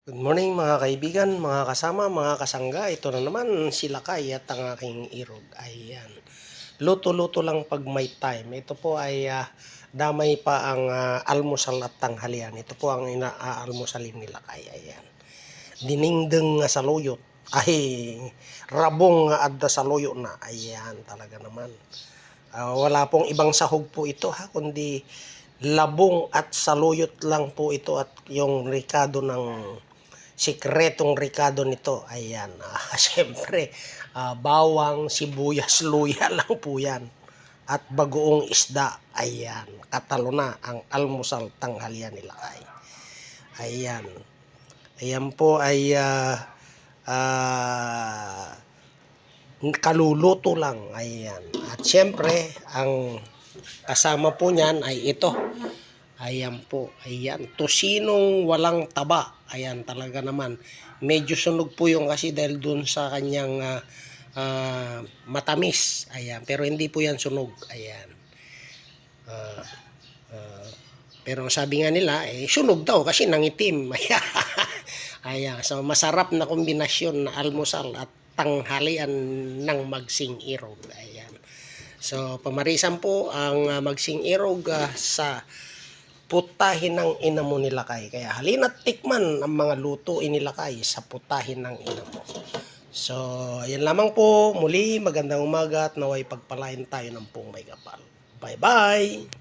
Good morning mga kaibigan, mga kasama, mga kasangga. Ito na naman sila Kay at ang aking irog. Ayan. Luto-luto lang pag may time. Ito po ay damay pa ang almusal at tanghalian. Ito po ang inaalmusalin nila Kay. Ayan. Diningdeng nga saluyot. Ay, rabong nga adda saluyo na. Ayan, talaga naman. Wala pong ibang sahog po ito kundi labong at saluyot lang po ito at yung ricado ng sikretong ricado nito. Ayan, siyempre, bawang, sibuyas, luya lang po yan. At bagoong isda. Ayan, katalo na ang almusal tanghalian nila Kay. Ayan. Ayan po ay kaluluto lang. Ayan. At siyempre, ang kasama po niyan ay ito. Ayan po. Ayan. Tosinong walang taba. Ayan talaga naman. Medyo sunog po yung kasi dahil dun sa kanyang matamis. Ayan. Pero hindi po yan sunog. Ayan. Pero sabi nga nila, sunog daw kasi nangitim. Ayan. So masarap na kombinasyon na almusal at tanghalian ng Magsing Irog. Ayan. So pamarisan po ang Magsing Irog sa putahin ng ina mo nila Kay. Kaya halina't tikman ang mga lutuin nila Kay sa putahin ng ina mo. So ayan lamang po. Muli magandang umaga at naway pagpalain tayo ng pong may kapal. Bye bye!